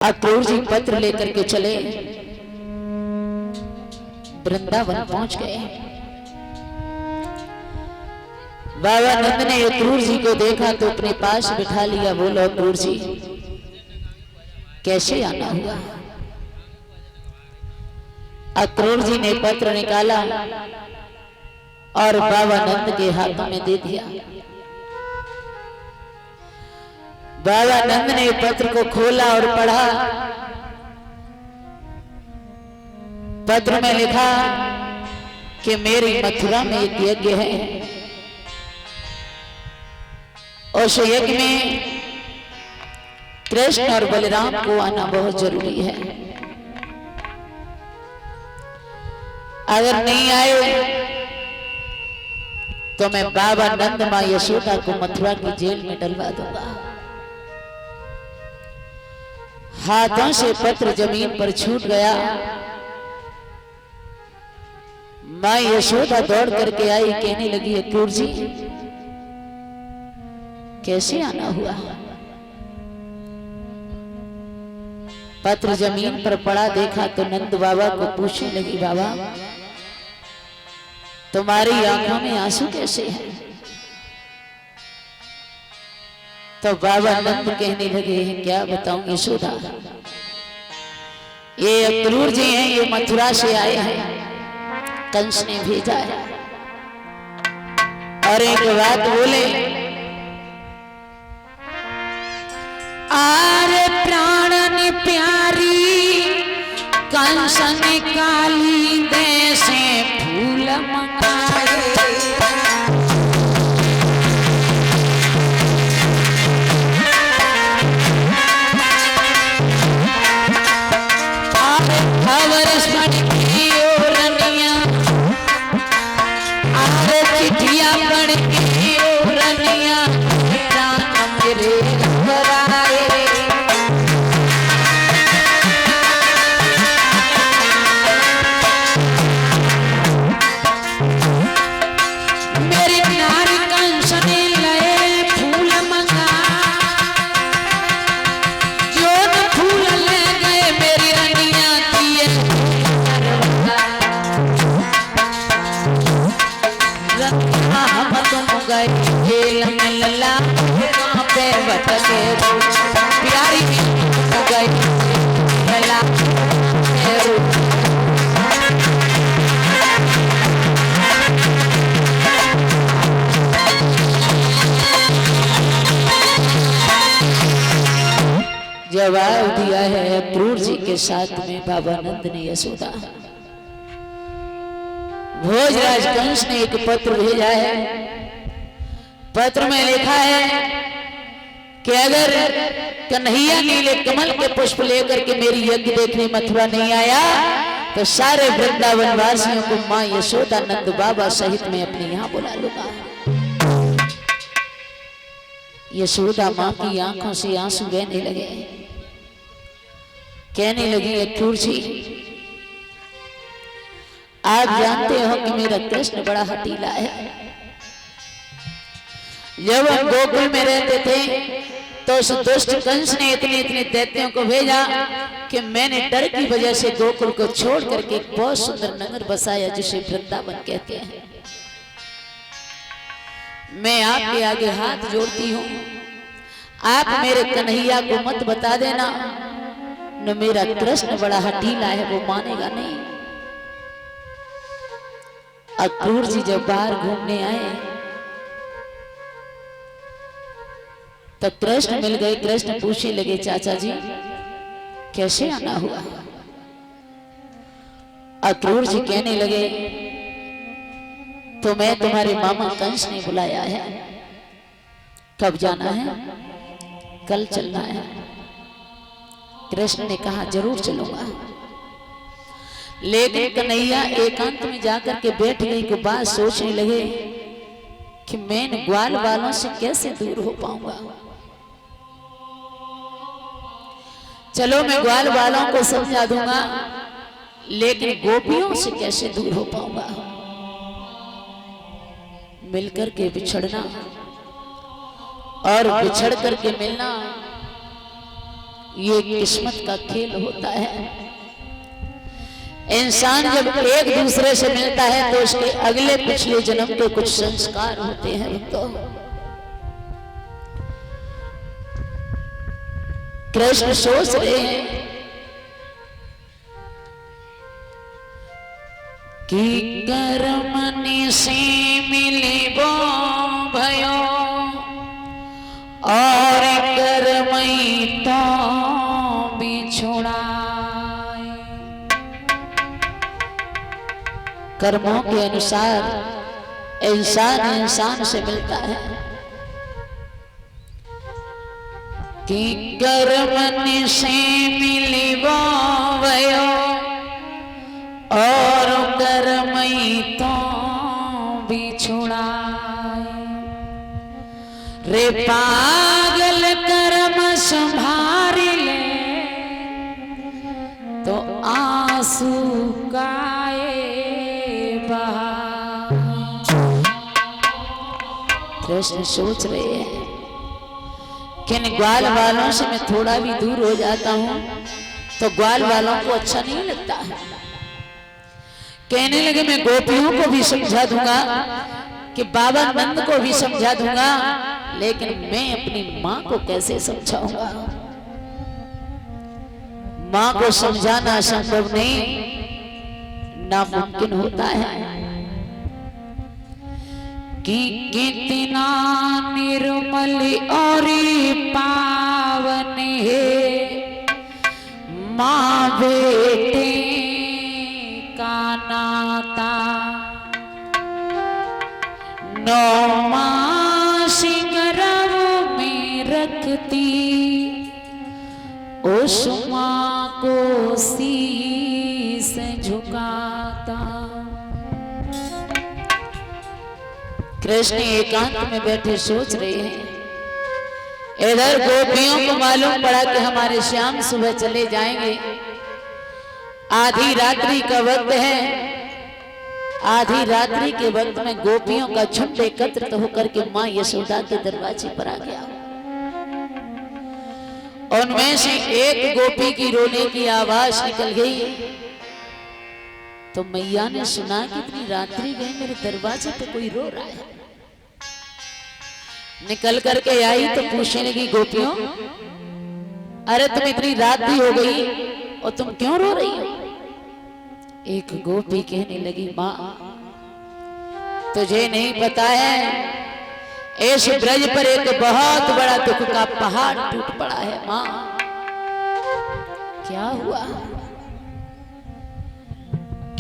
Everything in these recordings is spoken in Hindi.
अक्रूर जी पत्र लेकर के चले, वृंदावन पहुंच गए। बाबा नंद ने अक्रूर जी को देखा तो अपने पास बिठा लिया। बोलो अक्रूर जी कैसे आना हुआ? अक्रूर जी ने पत्र निकाला और बाबा नंद के हाथों में दे दिया। बाबा नंद ने पत्र को खोला और पढ़ा। पत्र में लिखा कि मेरी मथुरा में एक यज्ञ है, उस यज्ञ में कृष्ण और बलराम को आना बहुत जरूरी है। अगर नहीं आए तो मैं बाबा नंद मां यशोदा को मथुरा की जेल में डलवा दूंगा। हाथों से पत्र जमीन पर छूट गया। मां यशोदा दौड़ करके आई, कहने लगी अक्रूर जी कैसे आना हुआ? पत्र जमीन पर पड़ा देखा तो नंद बाबा को पूछने लगी, बाबा तुम्हारी आंखों में आंसू कैसे हैं? तो बाबा नंद कहने लगे, क्या बताऊं यशोदा, ये अक्रूर जी हैं, ये मथुरा से आए हैं, कंस ने भेजा है। और एक बात बोले, आरे प्राणन प्यारी कंस ने काली दे से फूल मंगाए। जवाब दिया है अक्रूर जी के साथ में बाबा नंद ने यशोदा। भोजराज कंस ने एक पत्र भेजा है। पत्र में लिखा है कि अगर कन्हैया नीले कमल के पुष्प लेकर के मेरी यज्ञ देखने मथुरा नहीं आया तो सारे वृंदावन वासियों को मां यशोदा नंद बाबा सहित में अपने यहां बुला लूंगा। यशोदा मां की आंखों से आंसू बहने लगे। कहने लगी अक्रूर जी आप जानते हो कि मेरा कृष्ण बड़ा हठीला है। जब हम गोकुल में रहते थे तो उस दुष्ट कंस ने इतने दैत्यों को भेजा कि मैंने डर की वजह से गोकुल को छोड़ करके एक बहुत सुंदर नगर बसाया जिसे वृंदावन कहते हैं। मैं आपके आगे हाथ जोड़ती हूँ, आप मेरे कन्हैया को मत बता देना, न मेरा कृष्ण बड़ा हठीला है वो मानेगा नहीं। अक्रूर जी जब बाहर घूमने आए तो कृष्ण मिल गए। कृष्ण पूछने लगे चाचा जी कैसे आना हुआ? अक्रूर जी कहने लगे तो मैं तुम्हारे मामा कंस ने बुलाया है। कब जाना है? कल चलना है। कृष्ण ने कहा जरूर चलूंगा। लेकिन कन्हैया एकांत में जाकर के बैठ गई को बात सोचने लगे कि मैं ग्वाल वालों से कैसे दूर हो पाऊंगा। चलो मैं ग्वाल वालों को समझा दूंगा, लेकिन गोपियों से कैसे दूर हो पाऊंगा। मिलकर के बिछड़ना और बिछड़ करके मिलना ये किस्मत का खेल होता है। इंसान जब एक दूसरे से मिलता है तो उसके अगले पिछले जन्म के कुछ संस्कार होते हैं। तो कृष्ण सोच रहे हैं कि कर्मनि से मिली वो भयो और कर्मई तो बिछुड़ाए। कर्मों के अनुसार इंसान इंसान से मिलता है कि कर्मनि से मिली वो भयो और कर्मई तो बिछुड़ाए। रे पागल कर्म संभारी ले तो आंसू गाए बहा। कृष्ण सोच रहे हैं कि इन ग्वाल वालों से मैं थोड़ा भी दूर हो जाता हूं तो ग्वाल वालों को अच्छा नहीं लगता है। कहने लगे मैं गोपियों को भी समझा दूंगा कि बाबा नंद को भी समझा दूंगा, लेकिन मैं अपनी मां को कैसे समझाऊंगा। मां को समझाना संभव नहीं, नामुमकिन होता है कि कितना निर्मल और पावन है मां बेटे का नाता। 9 मास गर्भ में रखती उस मां को शीस झुकाता। कृष्ण एकांत में बैठे सोच रहे हैं। इधर गोपियों को मालूम पड़ा कि हमारे श्याम सुबह चले जाएंगे। आधी रात्रि का वक्त है। आधी रात्रि के वक्त में गोपियों का झुंड एकत्रित होकर के मां यशोदा के दरवाजे पर आ गया। उनमें से एक गोपी की रोने की आवाज निकल गई तो मैया ने सुना कि इतनी रात्रि गई, मेरे दरवाजे पे कोई रो रहा है। निकल करके आई तो पूछने लगी गोपियों, अरे तुम इतनी रात्रि हो गई और तुम क्यों रो रही हो। एक गोपी कहने लगी मां तुझे नहीं पता है इस ब्रज पर एक बहुत बड़ा दुख का पहाड़ टूट पड़ा है। मां क्या हुआ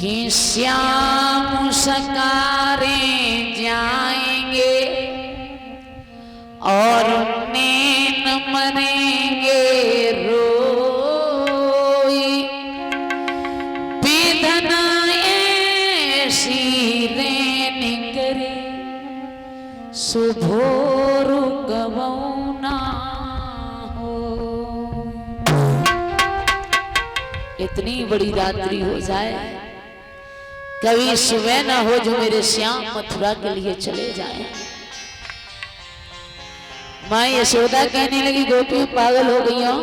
कि श्याम सकारे जाएंगे और नैन मरेंगे रोई। बेदना ऐसी रैन करे सुभोर गवौना हो। इतनी बड़ी रात्रि हो जाए, कभी सुबह ना हो जो मेरे श्याम मथुरा के लिए चले जाएं। मां यशोदा कहने लगी गोपियां पागल हो गई हो,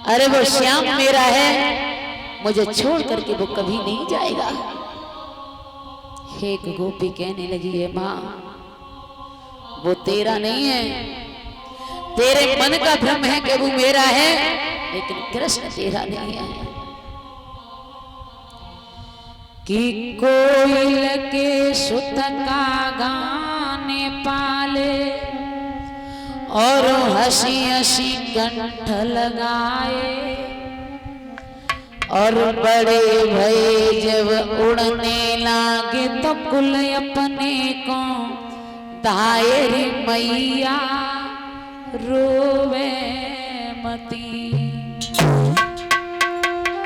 अरे वो श्याम मेरा है, मुझे छोड़ करके वो कभी नहीं जाएगा। एक गोपी कहने लगी है मां वो तेरा नहीं है, तेरे मन का भ्रम है कि वो मेरा है, लेकिन कृष्ण तेरा नहीं है। कि कोयल के सुत का गाने पाले और हंसी हंसी कंठ लगाए और बड़े भये जब उड़ने लागे तो कुल अपने को दायरे मैया रोवे मती।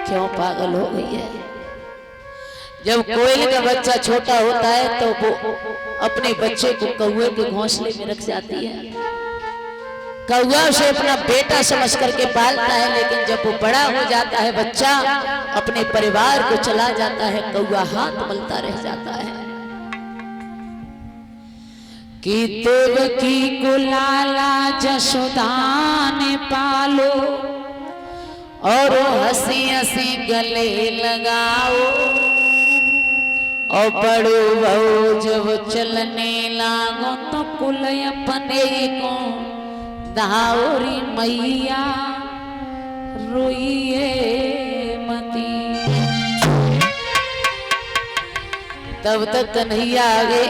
क्यों पागल हो गई है। जब कोयल का बच्चा छोटा होता है तो वो अपने बच्चे को कौवे के घोंसले में रख जाती है। कौवा उसे अपना बेटा समझ करके पालता है, लेकिन जब वो बड़ा हो जाता है बच्चा अपने परिवार को चला जाता है, कौवा हाथ मलता रह जाता है। कि देवकी को लाला जसोदा ने पालो और हंसी हंसी गले लगाओ और बड़ो बहु जब चलने लागो तो कुल अपने को दाओरी मैया रोइए मती। तब तक कन्हैया आ गए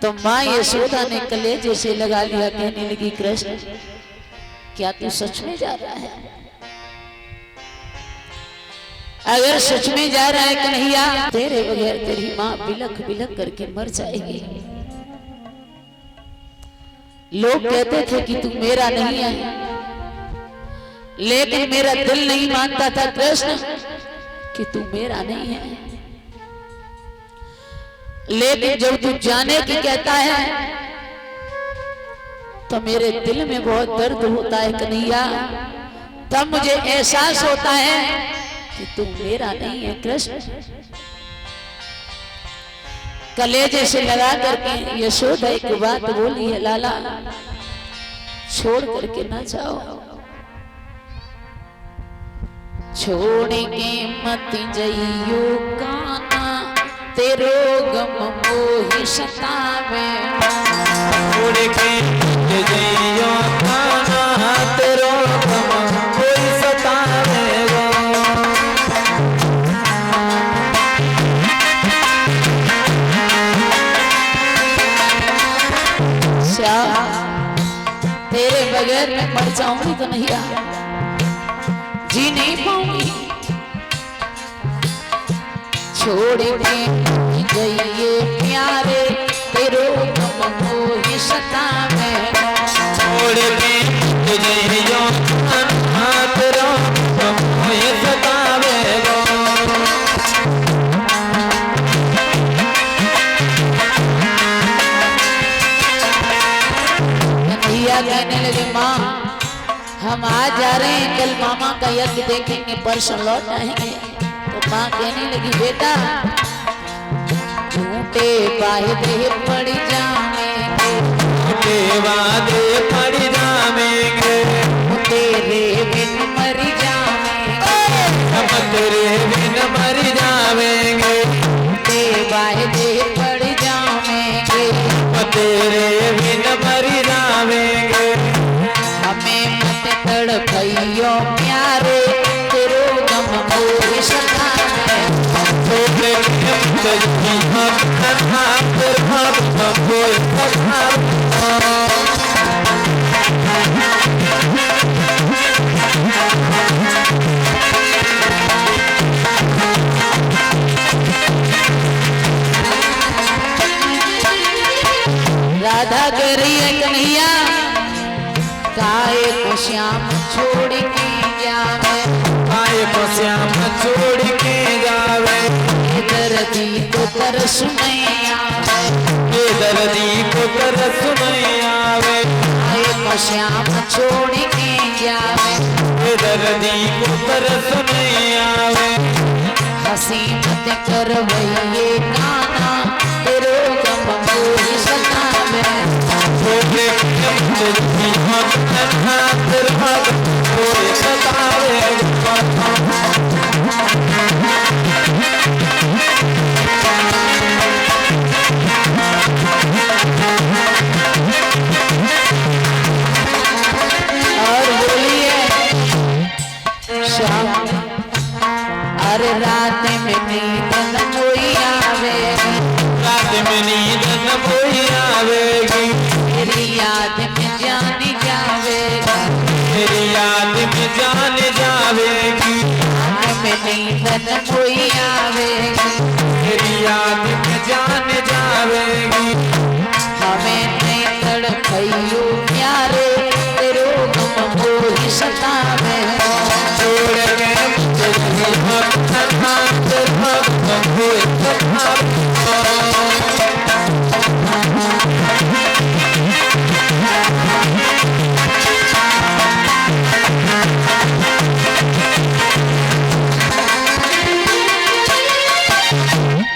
तो माँ यशोदा ने कलेजे से लगा लिया, कहने लगी कृष्ण क्या तू सच में जा रहा है? अगर सच में जा रहा है कन्हैया, तेरे बगैर तेरी माँ बिलख बिलख करके मर जाएगी। लोग कहते थे कि तू मेरा नहीं है, लेकिन मेरा दिल नहीं मानता था कृष्ण कि तू मेरा नहीं है। लेकिन जब तू जाने की कहता है तो मेरे दिल में बहुत दर्द होता है कन्हैया। तब मुझे एहसास होता है कि तू मेरा नहीं है कृष्ण। कलेजे से लगा करके यशोदा एक बात बोली है, लाला छोड़ करके ना जाओ, छोड़ के मत जइयो काना, तेरो गम मोहि सतावे। छोड़ के जइयो काना, तेरो गम मोहि सतावेगा। तेरे बगैर मैं मर जाऊंगी तो नहीं जी नहीं पाऊंगी। छोड़ के जाइए प्यारे, तेरो गम मोहि सतावे। छोड़ के जइयो काना, तेरो गम मोहि सतावेगा। कहने लगे माँ हम आज जा रहे हैं, कल मामा का यज्ञ देखेंगे, परसों लौट आएंगे। तो माँ कहने लगी बेटा झूठे वादे पड़ जाएंगे, झूठे वादे पड़ जाएंगे, तेरे बिन मर जाएंगे, हम तेरे बिन मर जाएंगे। तेरे वादे पड़ जाएंगे, तेरे बिन मर जाएंगे। हमें मत तड़पइयो प्यारे, तेरो गम मोहि सतावे। छोड़ के मत जइयो काना, तेरो गम मोहि सतावेगा। राधा कह रही है कन्हैया काहे को श्याम छोड़ के जावे, काहे को श्याम छोड़ के जावे। दर्दी को तरस नहीं आवे, ये दर्दी को तरस नहीं आवे। काहे को श्याम छोड़ के जावे, ये दर्दी को तरस नहीं आवे। हंसी मत करवइए काना, तेरो गम मोहि सतावे। छोड़ के मत जइयो काना, तेरो गम मोहि सतावेगा। और बोलिए श्याम अरे रात में नींद न कोई आवे, रात में नींद न कोई आवेगी, तेरी याद में जान जावेगा, तेरी याद में जान जावेगी। रात में नींद न कोई आवेगी, तेरी याद में जान जावेगी। हमें नहीं तड़पइयो प्यारे, तेरो गम मोहि सतावे। छोड़ के मत जइयो काना, तेरो गम मोहि सतावेगा।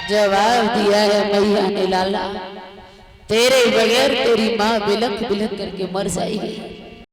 जवाब दिया है मैया ने लाला तेरे बगैर तेरी माँ बिलख बिलख करके मर जाएगी।